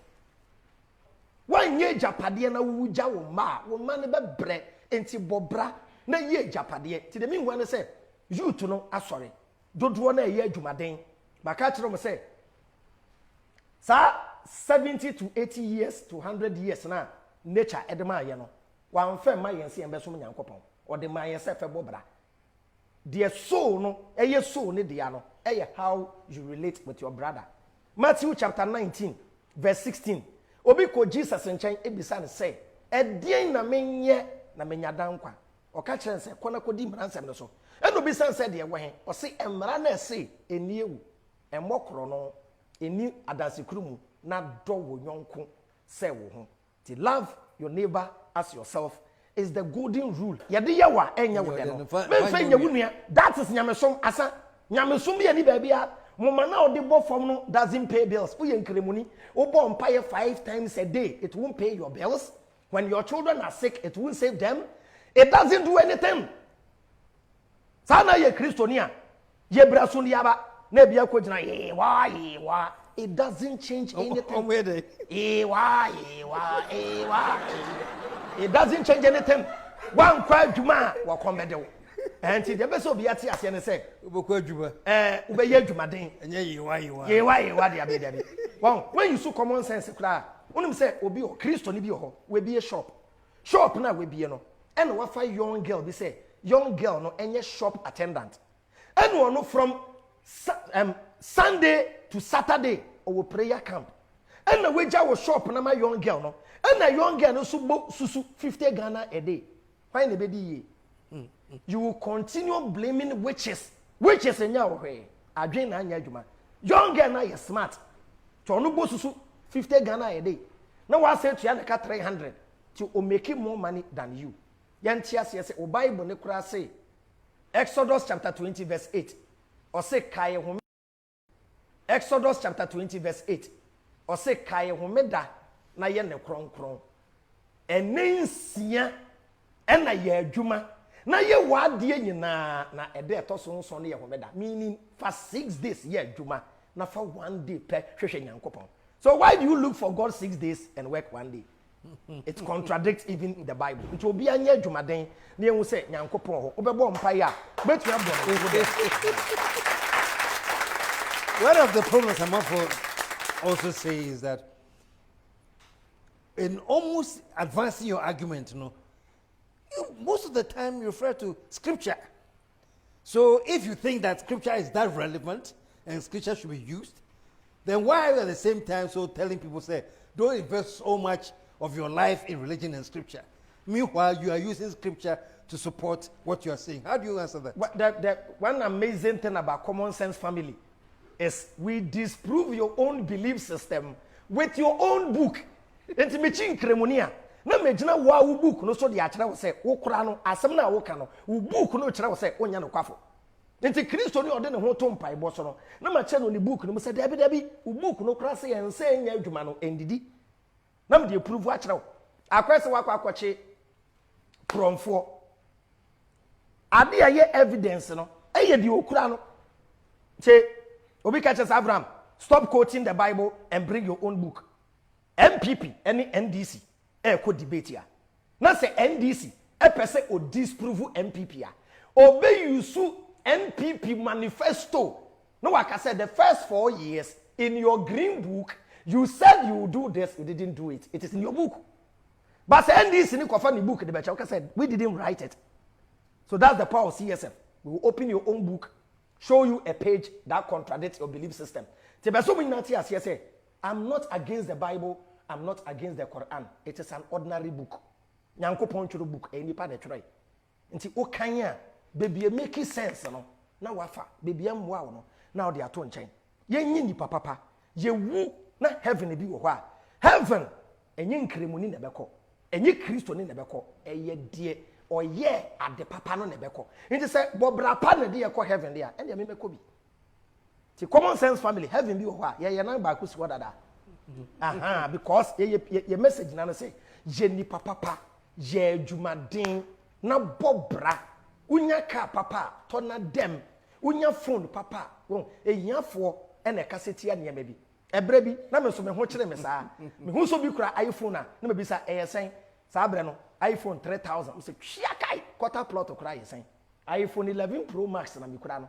Wan ye japade na wo gya wo ma ne be bre enti bobra na ye japade. Ti de me wan say youth no asori dodo na ye adwumaden baka kire mo say sa 70 to 80 years to 100 years na nature edema ye no wan fa ma yense en beso nyankopon o de ma yense fa bobra the soul no eye soul ne dia no eye how you relate with your brother. Matthew chapter 19 verse 16 obi ko Jesus nchen ebisa ne say edien na menye na menya dankwa o ka kire say kona kodi mransem no so eno bi san said ye wehen o se emra na se eniewu emokro no eni adasekuru na do wo yonko se wo ho. To love your neighbor as yourself is the golden rule. Yede yawa enya wo de no. Me fe nya wunua that is nyamesom asa nyamesom ye ni ba bia moma na odi bo form no doesn't pay bills. Wo ye nkremuni wo bo mpaye 5 times a day it won't pay your bills. When your children are sick it won't save them. It doesn't do anything. Sana ye Kristonia ye braso ni aba na bia ko gina wa it doesn't change anything. It doesn't change anything. One kwa djuma wa komede enti de be so bia ti ase ne say ubekwa djuma ube ye djuma den enye yewa de abi de bi when you so common sense kra unim say obi o Kristo ni bi ho we bi shop na we bi no and wa fa young girl be say young girl no enye shop attendant and one from Sunday to Saturday or prayer camp and the wager was shop na my young girl no and a young girl no susu 50 Ghana a day. Why ne be you will continue blaming witches in your way adwen na anya adwuma young girl na you smart to no bo susu 50 Ghana a day na wa say to ya na 300 to o make more money than you. Yantia say o Bible ne kura say Exodus chapter 20 verse 8 or say kai home. Exodus chapter 20 verse 8 or say kai home da na ye ne kron enensia ena ye adwuma na ye wade nyina na ede etoso nso ne ye homeda meaning for 6 days ye adwuma na for 1 day per hwehwe nyankopon. So why do you look for God 6 days and work 1 day? It contradicts even the Bible. It will be a near Jumaden, near we say, Yankopon, Oberborn Paya, but you have one of the problems Amafo also say is that in almost advancing your argument, you most of the time you refer to scripture. So if you think that scripture is that relevant and scripture should be used, then why are you at the same time so telling people, say, don't invest so much of your life in religion and scripture? Meanwhile, you are using scripture to support what you are saying. How do you answer that? The one amazing thing about Common Sense Family is we disprove your own belief system with your own book. Enti mechi nkremonia na megina wa wo book no so de akere wo se wo kura no asem na wo ka no wo book no kire wo se onya no kwafo. Enti Kristo ni ode ne ho to mpai bo so no na ma che no ni book no se dabi wo book no kura se yen se nya adwuma no endidi na me de prove akere wo akwese wakwakoche promfo ade aye evidence no eye de okura no che obi ka che Abraham, stop quoting the Bible and bring your own book. MPP any NDC ko debate ya na say NDC pese o disprove MPP ya obey use MPP manifesto no waka said the first 4 years in your green book you said you would do this, you didn't do it. It is in your book, but NDC ni kofa ni book the becha said we didn't write it. So that's the power of CSF. We will open your own book, show you a page that contradicts your belief system. Say I'm not against the Bible, I'm not against the Quran. It is an ordinary book. Nyankopon churu book eni pa de try. Nti o kanya baby make sense no. Na wafa baby amwa no. Na o de ato nchen. Ye nyi ni papa. Ye wu na heaven bi wo ho a. Heaven enye nkremuni na beko. Enye Kristo ni na beko. Eye die oye ade papa no na beko. Nti say bobra pa na de ye ko heaven dia. Ende me meko bi. Ti Common Sense Family heaven bi wo ho a. Ye na ba ko si dada. Because your message na say je ni papa je adwumaden na bobra unya ka papa to na dem unya phone papa won ehiafo e na kaseti ya ne bi ebre bi na me so me ho kire me saa me hu so bi kura iPhone na me bi sa eyesen saa bre no iPhone 3000 me say twia kai quarter plot kura eyesen iPhone 11 Pro Max na me kura no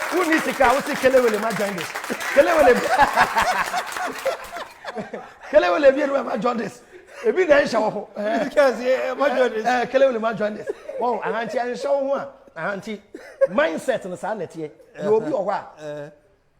Unisika, what's the Kelewele ma join this? Kelewele be ma join this. E bi na nsha wo. Because ma join this. Kelewele ma join this. Wow, ahanti ansha wo a. Ahanti mindset no sa netie. You obi o ho a.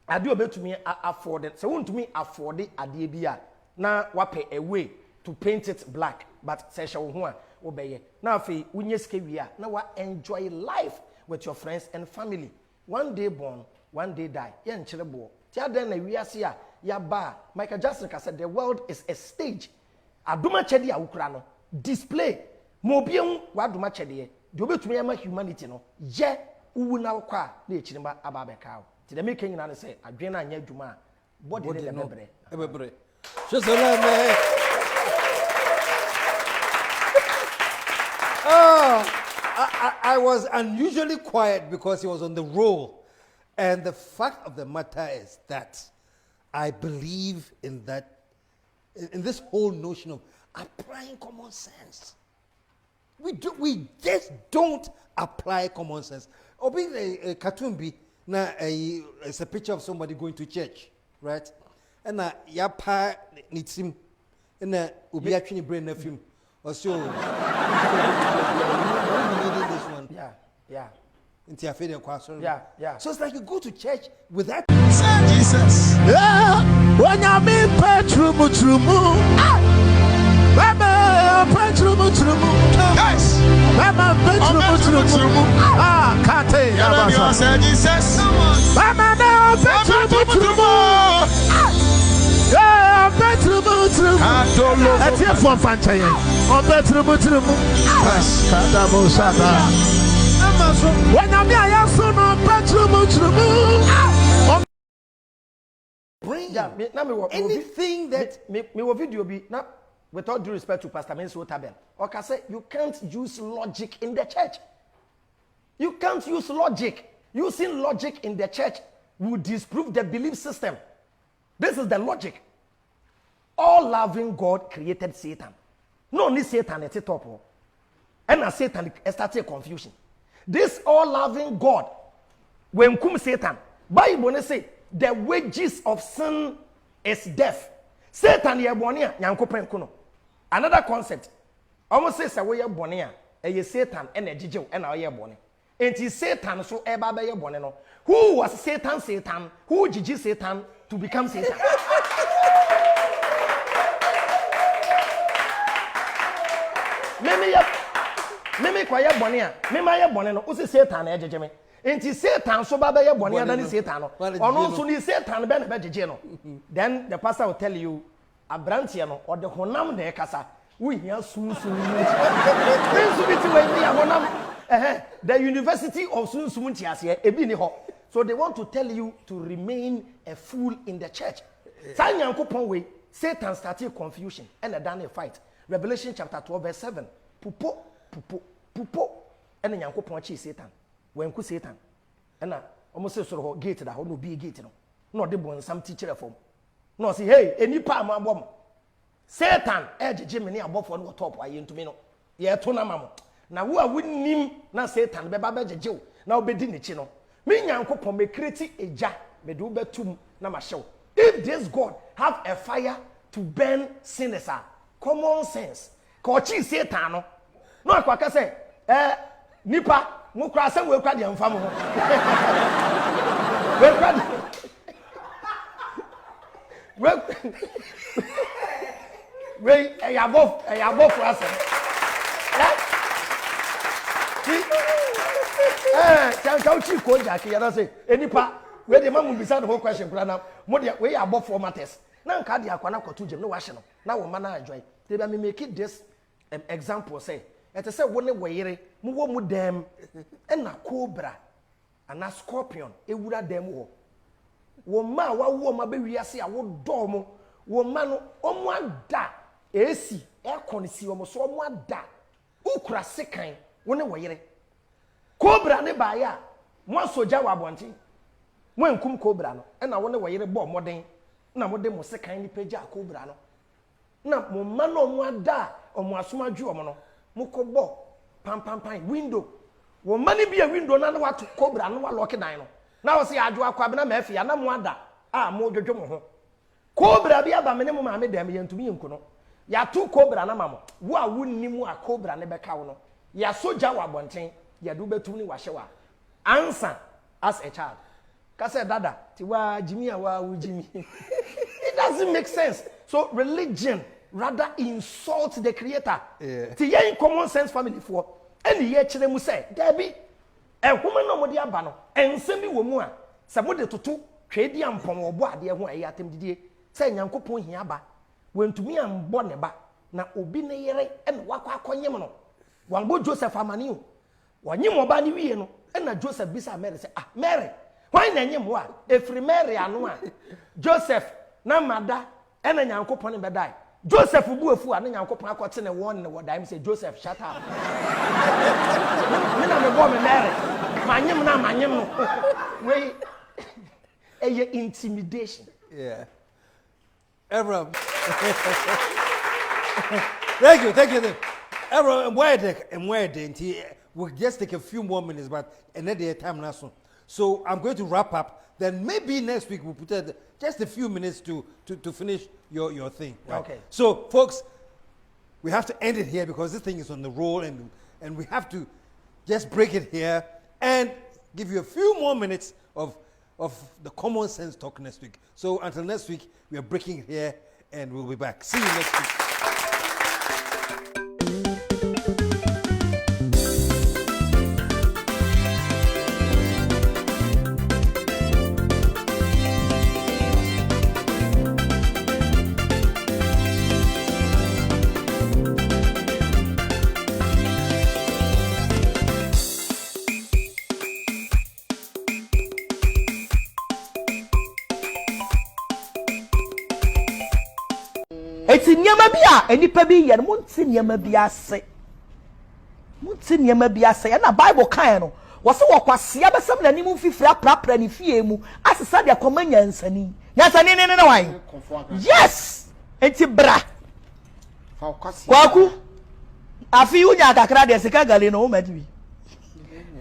Ade obetumi afford it. So wontumi afford ade bi a na wape a way to paint it black, but say sha wo ho a wo beye. Na afi unye sika wi a na wa enjoy life with your friends and family. One day born, one day die. Yen chirebo. Tia den na wiase a ya ba. Michael Jackson said the world is a stage. Aduma chede a wukura no. Display. Mo biemu wa aduma chede. De obetumi ya ma humanity no. Ye uwu na kwa na echirima aba beka. Ti de make nyina say adwen na anya adwuma. Body de bebre. Ebebre. Shosola me. I was unusually quiet because he was on the roll. And the fact of the matter is that I believe in that, in this whole notion of applying common sense. We just don't apply common sense. Obi a cartoon be na it's a picture of somebody going to church, right? And yapa nitim na obi atwini brain na film. Also Yeah. So it's like you go to church with that. Jesus. Yeah. When you mean petrumu. Mama petrumu. Yes. Mama petrumu. Ah, kate. Yeah, Jesus. Mama now petrumu. Yeah, petrumu. That's it for Fanchaya. On petrumu. Yes. Kadamo Sada. When I'm here, so no petrumu. brain. Yeah, anything that me video be now. With all due respect to Pastor Mensu Tabel, okay, say you can't use logic in the church. You can't use logic. Using logic in the church will disprove the belief system. This is the logic. All loving God created Satan. No, only Satan at the top. And now Satan started confusion. This all loving God, when come Satan, Bible say the wages of sin is death. Satan ye bonia nyankopon kuno. Another concept. Almost says away bonia, a Satan and a jijo and our ye boni. And Satan so eba be ye boni no. Who was Satan? Who jiji Satan to become Satan? Meme kwa ye bonia, mema ye boni no, usi Satan e jeje me. Enti Satan so baba ye boni adani Satan no. Ono so ni Satan be na be jeje no. Then the pastor will tell you abrantie no or the honam na ekasa. We hear sunsun. The University of Sunsun Tiasie ebi ni ho. So they want to tell you to remain a fool in the church. Sa nyankopon we Satan started confusion and a done a fight. Revelation chapter 12 verse 7. Pupo and nyankopon chi Satan. When ku Satan and almost say so gate that no be gate no de bon some teacher form no say hey any pa ma bom Satan edge Jimmy above on top why into me no ye to na mamo na wo a wonnim na Satan be ba bejejew na obedi ni chi no me nyankopon me create eja me do betum na ma hyew. If this God have a fire to burn sinners, common sense ko chi Satan no akwaka say nipa mo kura se we kwa de mfa mo we kwa we yabo for us can chi ko jake ya say nipa we de mamu bisa the whole question kura na mo de we yabo for matters na nka de akwana kwato jem no wa hye no na wo ma na enjoy they be make it this example say it say wo ne weyere mu wo mu dem na cobra ana scorpion ewura dem wo ma wa wo ma be wiase a wo do mo wo ma no omo ada esi ekonisi omo so omo ada ukura sekan wo ne weyere cobra ne ba ya mo soja wa bonti mo enkum cobra no na wo ne weyere bo moden na mo de mo sekan ni peja cobra no na mo ma no omo ada omo asomaju omo no mukobo pam window wo mani bi a window na wa cobra no wa lock dan no na wo se adwo akwa be na ma afia na mo ada mo dwodwo mo ho cobra bi aba mene mo ma me dem yentumi yenku no ya tu cobra na mamo wo a wonnimu a cobra ne beka wo no ya soja wa bonten ya do betum ni wa hye wa answer as a child ka say dada ti wa jimi a wa wo jimi it doesn't make sense. So religion rather insult the creator. Ti yen common sense family for any ye kire mu say Debbie ehoma no mo de aba no ensem bi wo mu a se mo de toto twedi ampon obo ade ho ayi atem didie say nyankopon hia ba wentumi ambo ne ba na obi ne yere ene wakwa akonyem no wambo Joseph amani o wanyem oba ne wie no na Joseph bisa Mary say Mary why na nyem wo a efri Mary anu a Joseph na mada ene nyankopon ne bedai Joseph buafu a nyankopon akote ne won ne wodai say Joseph shut up me na me bo me Mary manyem na manyem no we eye intimidation. Abraham. Thank you. Abraham, we'll just take a few more minutes, but another time now soon. So I'm going to wrap up. Then maybe next week we'll put just a few minutes to finish your thing. Right? Okay. So, folks, we have to end it here because this thing is on the roll, and we have to just break it here and give you a few more minutes of the common sense talk next week. So until next week, we are breaking it here, and we'll be back. See you next week. Eti niyama bi a enipa bi ye no monte niyama bi ase. Monte niyama bi ase. Ya na Bible kan no. Wose wokwasea besem na nimu fifira prapra ni fie mu asesa de akoma nyansani. Nyansani ne wan? Yes. Eti bra. Kwaku. Afi unya kakra de sika gale no madibi.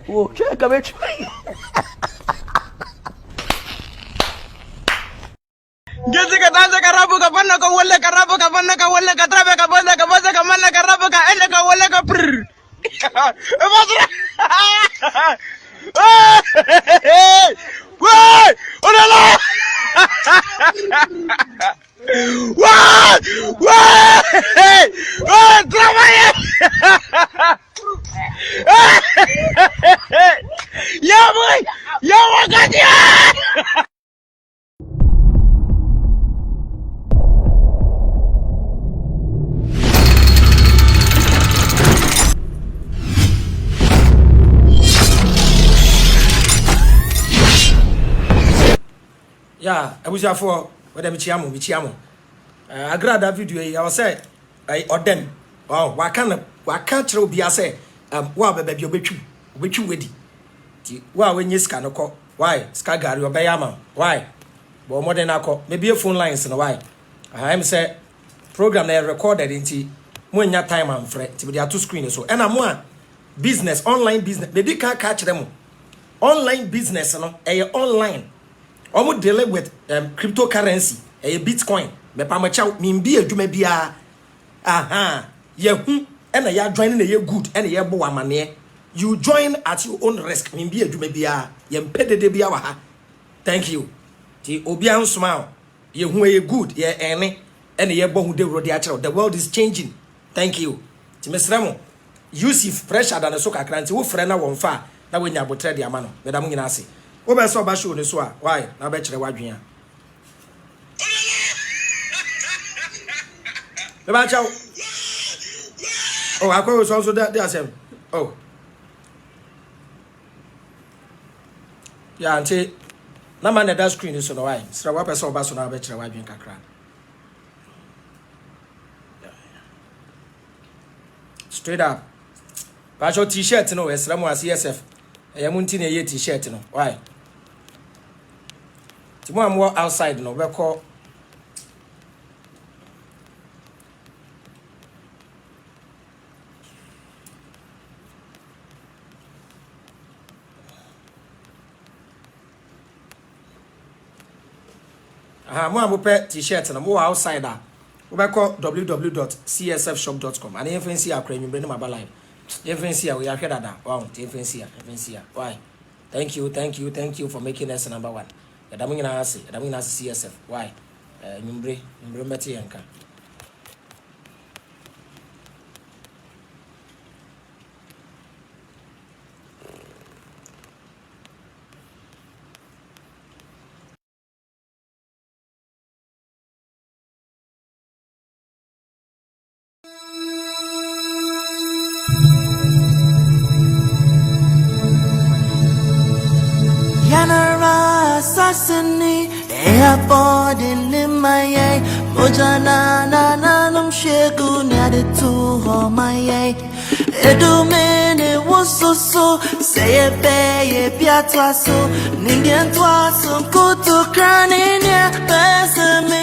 Oh, cheka bechu. Gezi ka tanza karabu ka panna ka wala karabu ka panna ka wala ka trabe ka banda ka baza ka manna karabu ka ene ka wala ka prr. Basra. Wai! Olala! Wai! Wai! Wai! Trabalha! Ya voy! Ya voy gadia! Yeah, I wish you for whether Michiamo. Agra that video, I was say, or them. Oh, why can't you be a say, wow, baby, you'll be ready. Well, when you scan a call, why, Skagari or Bayama, why? But more than I call, maybe a phone lines in a while. I'm say, program they recorded in when your time I'm afraid to be there two screens so, and I'm one business, online business, maybe can't catch them. Online business, you know, online. Omo deal with cryptocurrency, Bitcoin. Me pamacha mimbi adwuma bia. Aha. Ye hu and ya joining ye good and ye bo amane. You join at your own risk. Mimbi adwuma bia. Ye mpede de bia wa ha. Thank you. Ti obi an smile. Ye hu ye good, ye ene and ye bo hu de road ya chero. The world is changing. Thank you. Ti mesramo. Yusuf pressure than so kakra nti wo frɛ na won fa na we nya botre de ama no. Me da mo nyina ase. Wo be so ba show ne so a why na be kire wadwen a be ba chawo oh akwa so that asem oh ya nti na man that screen so no why sra wa person ba so na be kire wadwen kakra straight up ba show t-shirt no we sra mo as CSF eyamunti na ye t-shirt no why Timo am outside no we call mo am pe t-shirt no mo outside a we call www.csfshop.com and even see akra nwumbre no maba live even see we are dada wow even see why thank you for making us number one. Adamina CSF. Why? Numbre meti yanka. Yanara Sassani, Airport in Limaye, Mojana Nanum Shegu, Nadi to Homaye, Edumene was so, say a bay, Piatwaso, Ningan Twaso, go to Craninia, Besame.